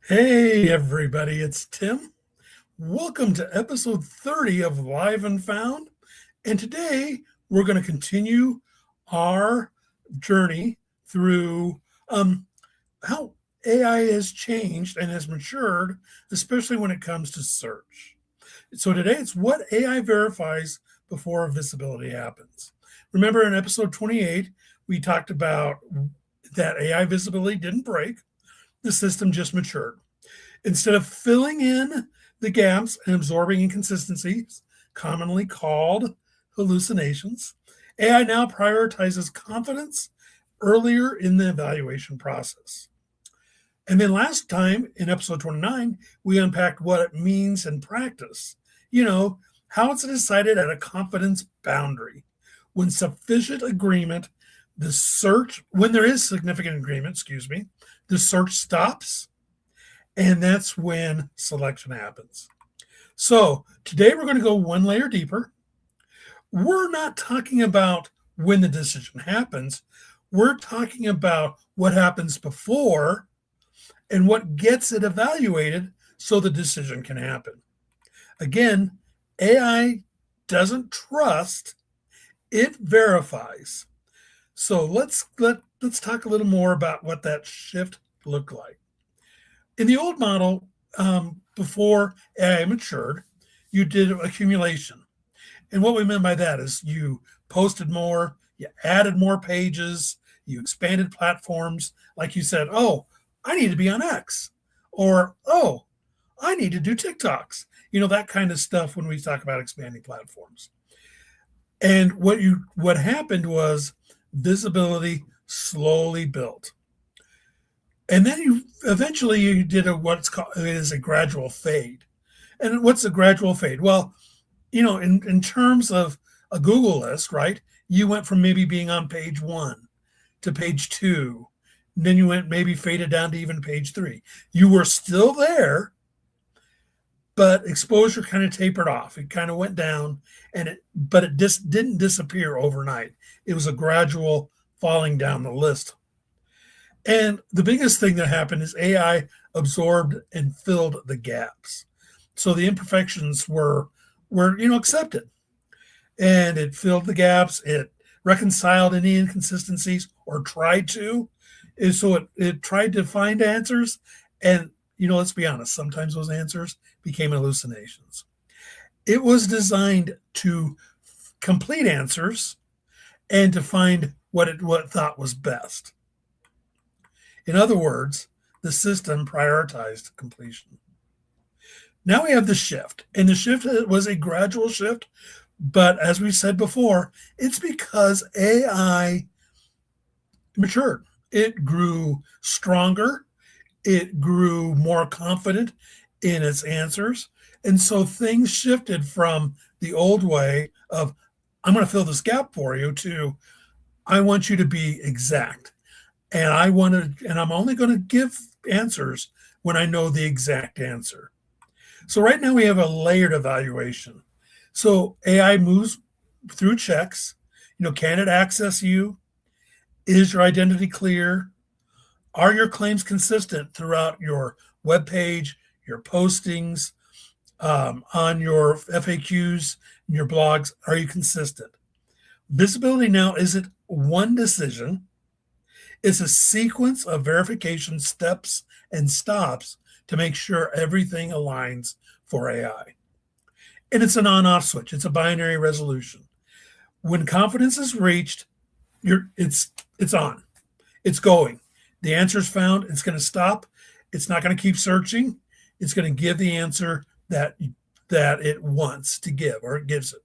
Hey, everybody, it's Tim. Welcome to episode 30 of Live and Found. And today we're going to continue our journey through how AI has changed and has matured, especially when it comes to search. So today it's what AI verifies before visibility happens. Remember in episode 28, we talked about that AI visibility didn't break, the system just matured. Instead of filling in the gaps and absorbing inconsistencies, commonly called hallucinations, AI now prioritizes confidence earlier in the evaluation process. And then last time in episode 29, we unpacked what it means in practice. How it's decided at a confidence boundary. When sufficient agreement, when there is significant agreement, the search stops, and that's when selection happens. So today we're going to go one layer deeper. We're not talking about when the decision happens. We're talking about what happens before and what gets it evaluated so the decision can happen. Again, AI doesn't trust, it verifies. So let's talk a little more about what that shift looked like. In the old model, before AI matured, you did accumulation. And what we meant by that is you posted more, you added more pages, you expanded platforms. Like you said, oh, I need to be on X, or oh, I need to do TikToks. That kind of stuff when we talk about expanding platforms. And what happened was visibility slowly built. And then you did what's called is a gradual fade. And what's a gradual fade? Well, in terms of a Google list, right? You went from maybe being on page 1 to page 2. And then you went maybe faded down to even page 3. You were still there, but exposure kind of tapered off. It kind of went down, but it just didn't disappear overnight. It was a gradual falling down the list. And the biggest thing that happened is AI absorbed and filled the gaps. So the imperfections were accepted. And it filled the gaps. It reconciled any inconsistencies or tried to. And so it tried to find answers. And, let's be honest, sometimes those answers became hallucinations. It was designed to complete answers and to find what it thought was best. In other words, the system prioritized completion. Now we have the shift, and the shift was a gradual shift, but as we said before, it's because AI matured. It grew stronger, it grew more confident in its answers, and so things shifted from the old way of, I'm going to fill this gap for you, to, I want you to be exact. And I'm only going to give answers when I know the exact answer. So right now we have a layered evaluation. So AI moves through checks. Can it access you? Is your identity clear? Are your claims consistent throughout your web page, your postings, on your FAQs, your blogs? Are you consistent? Visibility now isn't one decision. It's a sequence of verification steps and stops to make sure everything aligns for AI. And it's an on-off switch. It's a binary resolution. When confidence is reached, it's on. It's going. The answer is found. It's going to stop. It's not going to keep searching. It's going to give the answer that it wants to give, or it gives it.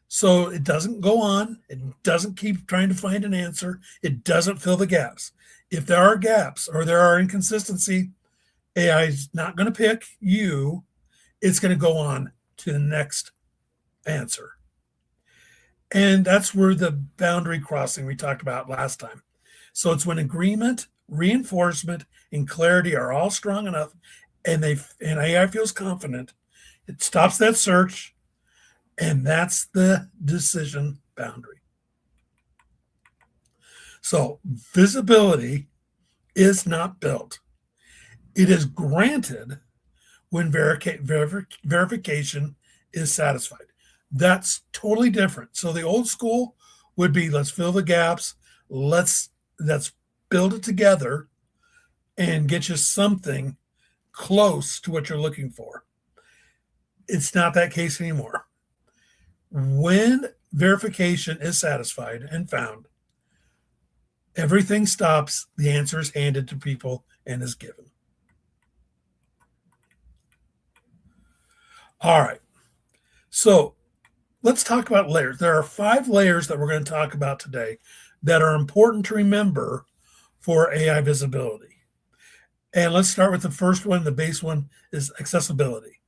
So it doesn't go on. It doesn't keep trying to find an answer. It doesn't fill the gaps. If there are gaps or there are inconsistency, AI is not going to pick you. It's going to go on to the next answer. And that's where the boundary crossing we talked about last time. So it's when agreement, reinforcement, and clarity are all strong enough, and AI feels confident, it stops that search. And that's the decision boundary. So visibility is not built. It is granted when verification is satisfied. That's totally different. So the old school would be, let's fill the gaps, let's build it together and get you something close to what you're looking for. It's not that case anymore. When verification is satisfied and found, everything stops, the answer is handed to people and is given. All right. So let's talk about layers. There are 5 layers that we're going to talk about today that are important to remember for AI visibility. And let's start with the first one. The base one is accessibility.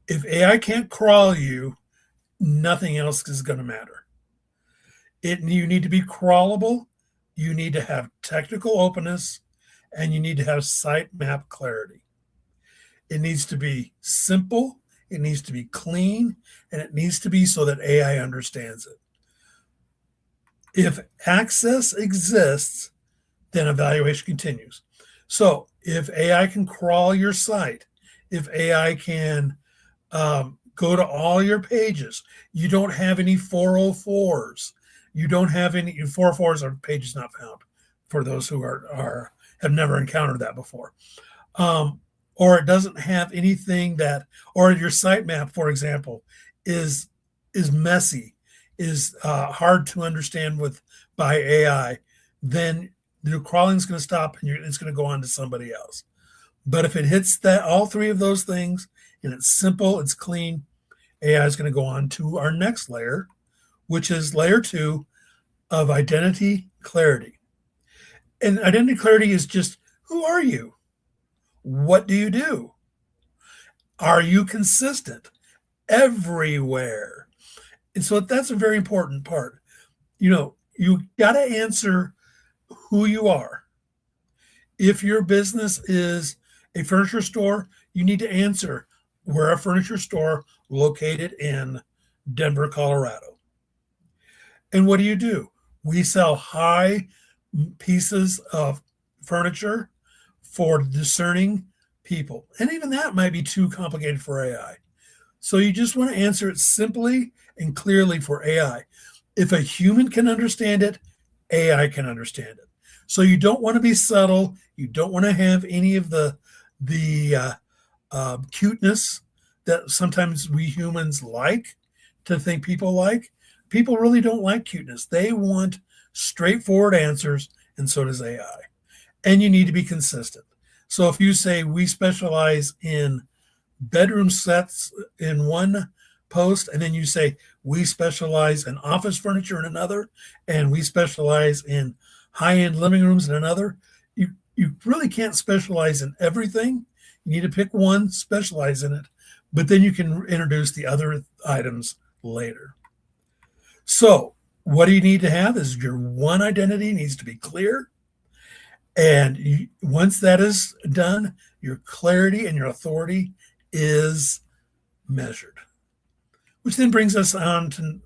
If AI can't crawl you, nothing else is going to matter. You need to be crawlable, you need to have technical openness, and you need to have sitemap clarity. It needs to be simple, it needs to be clean, and it needs to be so that AI understands it. If access exists, then evaluation continues. So if AI can crawl your site, if AI can go to all your pages, you don't have any 404s, you don't have any 404s are pages not found for those who have never encountered that before. Or it doesn't have anything that, or your sitemap, for example, is messy, is hard to understand by AI, then the crawling is going to stop and it's going to go on to somebody else. But if it hits all 3 of those things and it's simple, it's clean, AI is going to go on to our next layer, which is layer 2 of identity clarity. And identity clarity is just, who are you? What do you do? Are you consistent everywhere? And so that's a very important part. You got to answer who you are. If your business is a furniture store, you need to answer, we're a furniture store located in Denver, Colorado. And what do? We sell high pieces of furniture for discerning people. And even that might be too complicated for AI. So you just want to answer it simply and clearly for AI. If a human can understand it, AI can understand it. So you don't want to be subtle. You don't want to have any of the cuteness that sometimes we humans like to think people like. People really don't like cuteness. They want straightforward answers, and so does AI. And you need to be consistent. So if you say we specialize in bedroom sets in one post, and then you say we specialize in office furniture in another, and we specialize in high-end living rooms in another, you really can't specialize in everything. You need to pick one, specialize in it, but then you can introduce the other items later. So what you need to have is your one identity needs to be clear. And once that is done, your clarity and your authority is measured. Which then brings us on to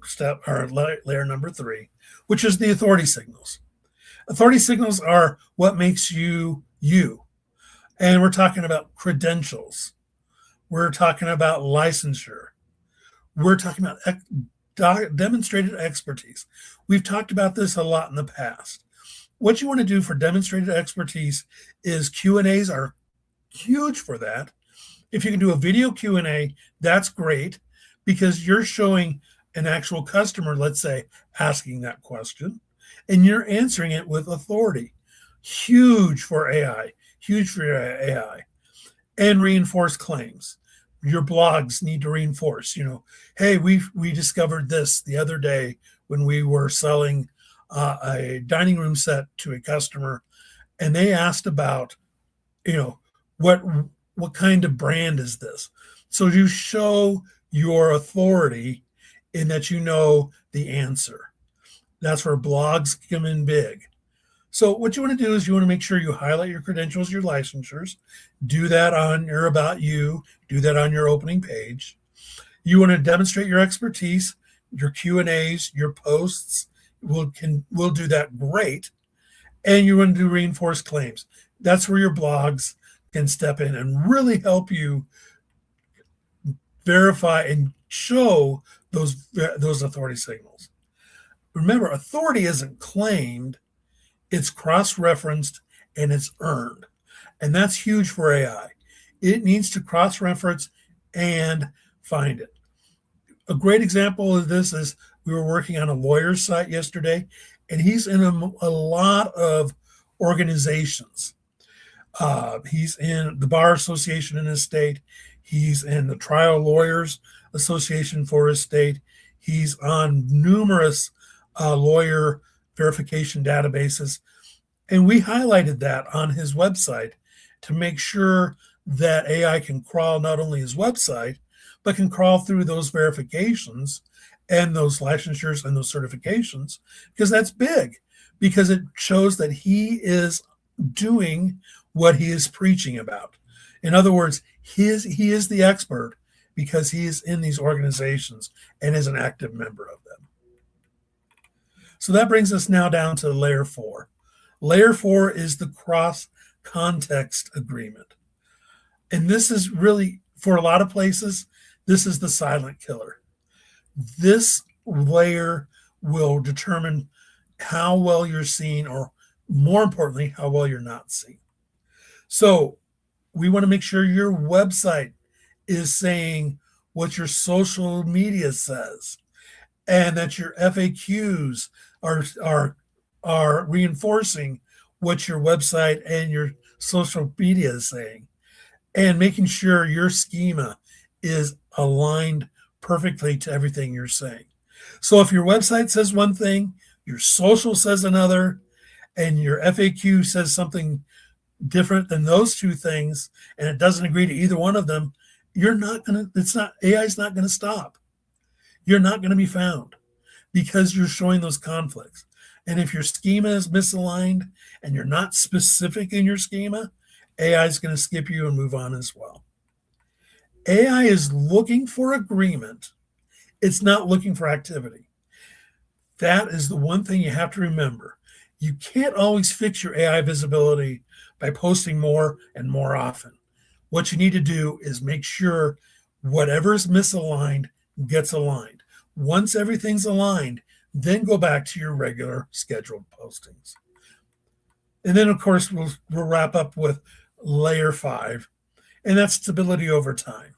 layer number 3, which is the authority signals. Authority signals are what makes you you. And we're talking about credentials. We're talking about licensure. We're talking about demonstrated expertise. We've talked about this a lot in the past. What you want to do for demonstrated expertise is Q&As are huge for that. If you can do a video Q&A, that's great because you're showing an actual customer, let's say, asking that question, and you're answering it with authority. Huge for AI, huge for AI. And reinforce claims. Your blogs need to reinforce, hey, we discovered this the other day when we were selling a dining room set to a customer, and they asked about, what kind of brand is this? So you show your authority in that the answer. That's where blogs come in big. So what you want to do is you want to make sure you highlight your credentials, your licensures. Do that on your About You. Do that on your opening page. You want to demonstrate your expertise, your Q&As, your posts. We'll do that great. And you want to do reinforced claims. That's where your blogs can step in and really help you verify and show those authority signals. Remember, authority isn't claimed, it's cross-referenced and it's earned. And that's huge for AI. It needs to cross-reference and find it. A great example of this is we were working on a lawyer's site yesterday, and he's in a lot of organizations. He's in the Bar Association in his state. He's in the Trial Lawyers Association for his state. He's on numerous lawyer verification databases. And we highlighted that on his website to make sure that AI can crawl not only his website, but can crawl through those verifications and those licensures and those certifications, because that's big, because it shows that he is doing what he is preaching about. In other words, he is the expert because he is in these organizations and is an active member of them. So that brings us now down to layer 4. Layer 4 is the cross-context agreement. And this is really, for a lot of places, this is the silent killer. This layer will determine how well you're seen, or more importantly, how well you're not seen. So we want to make sure your website is saying what your social media says, and that your FAQs are reinforcing what your website and your social media is saying, and making sure your schema is aligned perfectly to everything you're saying. So if your website says one thing, your social says another, and your FAQ says something different than those two things, and it doesn't agree to either one of them, AI is not going to stop. You're not going to be found because you're showing those conflicts. And if your schema is misaligned and you're not specific in your schema, AI is going to skip you and move on as well. AI is looking for agreement. It's not looking for activity. That is the one thing you have to remember. You can't always fix your AI visibility by posting more and more often. What you need to do is make sure whatever is misaligned gets aligned. Once everything's aligned, then go back to your regular scheduled postings. And then, of course, we'll wrap up with layer 5, and that's stability over time.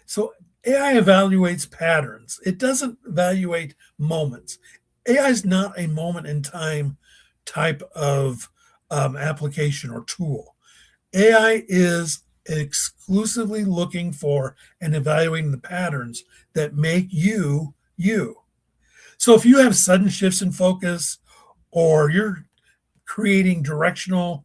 So AI evaluates patterns. It doesn't evaluate moments. AI is not a moment in time type of application or tool. AI is exclusively looking for and evaluating the patterns that make you, you. So if you have sudden shifts in focus, or you're creating directional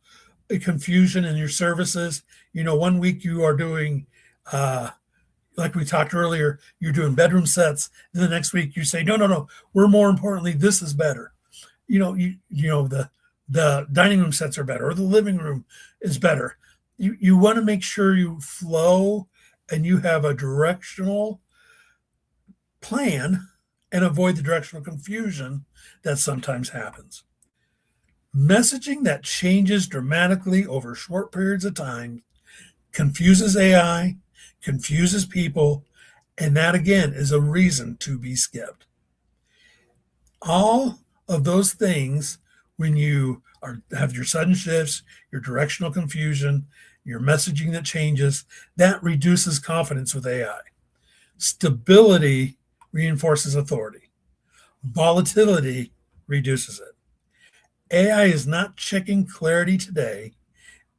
confusion in your services, one week you are doing, like we talked earlier, you're doing bedroom sets. And the next week you say, no, we're more importantly, this is better. The dining room sets are better, or the living room is better. You want to make sure you flow and you have a directional plan and avoid the directional confusion that sometimes happens. Messaging that changes dramatically over short periods of time confuses AI, confuses people, and that again is a reason to be skipped. All of those things, when you have your sudden shifts, your directional confusion, your messaging that changes, that reduces confidence with AI. Stability reinforces authority. Volatility reduces it. AI is not checking clarity today.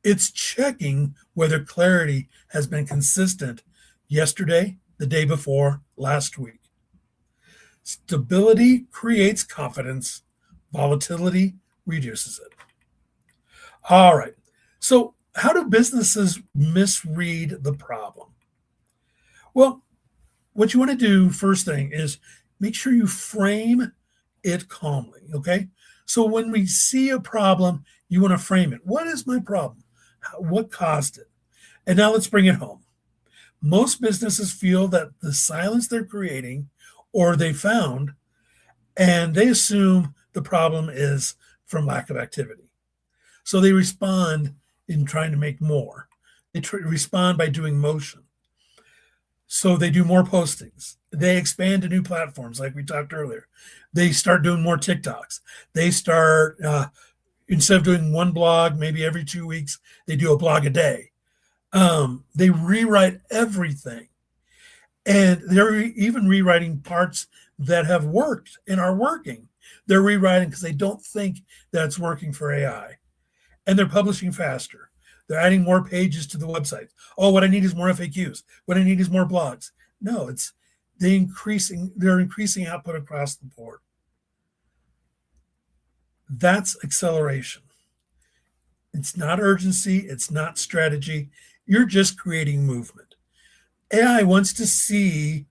It's checking whether clarity has been consistent yesterday, the day before, last week. Stability creates confidence. Volatility reduces it. All right. So how do businesses misread the problem? Well, what you want to do first thing is make sure you frame it calmly, okay? So when we see a problem, you want to frame it. What is my problem? What caused it? And now let's bring it home. Most businesses feel that the silence they're creating, or they found, and they assume the problem is from lack of activity. So they respond in trying to make more. They respond by doing motion. So they do more postings. They expand to new platforms, like we talked earlier. They start doing more TikToks. They start, instead of doing one blog, maybe every 2 weeks, they do a blog a day. They rewrite everything. And they're even rewriting parts that have worked and are working. They're rewriting because they don't think that it's working for AI. And they're publishing faster. They're adding more pages to the website. Oh, what I need is more FAQs. What I need is more blogs. No, they're increasing output across the board. That's acceleration. It's not urgency. It's not strategy. You're just creating movement. AI wants to see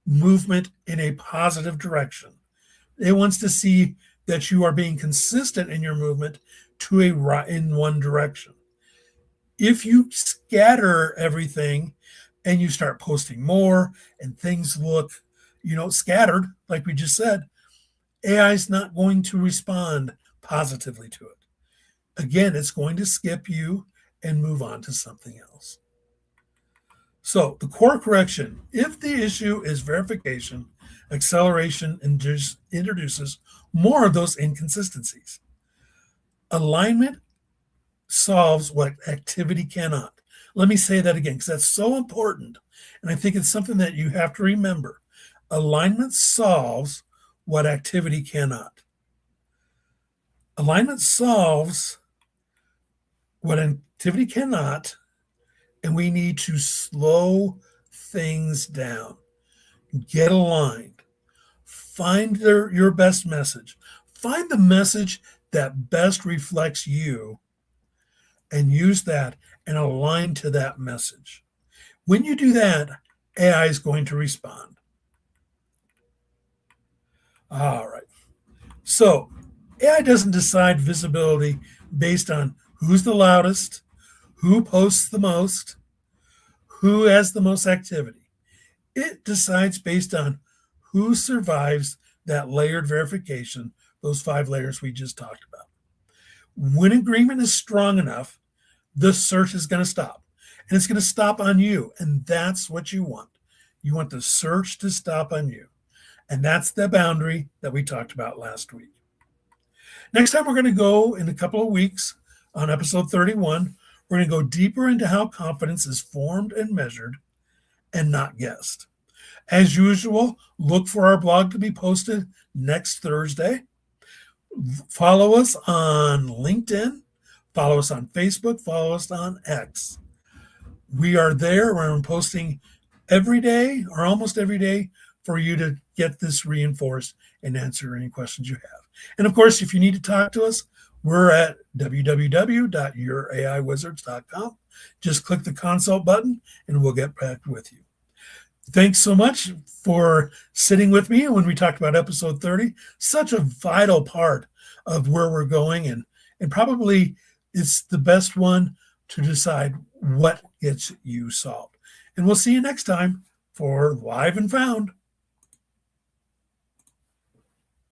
movement in a positive direction. It wants to see that you are being consistent in your movement in one direction. If you scatter everything and you start posting more and things look, scattered, like we just said, AI is not going to respond positively to it. Again, it's going to skip you and move on to something else. So the core correction, if the issue is verification, acceleration introduces more of those inconsistencies. Alignment solves what activity cannot. Let me say that again, because that's so important. And I think it's something that you have to remember. Alignment solves what activity cannot. Alignment solves what activity cannot, and we need to slow things down. Get aligned. Find your best message. Find the message that best reflects you and use that and align to that message. When you do that, AI is going to respond. All right. So AI doesn't decide visibility based on who's the loudest, who posts the most, who has the most activity. It decides based on who survives that layered verification, those 5 layers we just talked about. When agreement is strong enough, the search is going to stop. And it's going to stop on you. And that's what you want. You want the search to stop on you. And that's the boundary that we talked about last week. Next time, we're going to go in a couple of weeks on episode 31. We're going to go deeper into how confidence is formed and measured and not guessed. As usual, look for our blog to be posted next Thursday. Follow us on LinkedIn. Follow us on Facebook. Follow us on X. We are there. We're posting every day or almost every day for you to get this reinforced and answer any questions you have. And of course, if you need to talk to us, we're at www.youraiwizards.com. Just click the consult button and we'll get back with you. Thanks so much for sitting with me when we talked about episode 30. Such a vital part of where we're going, and probably it's the best one to decide what gets you solved. And we'll see you next time for Live and Found.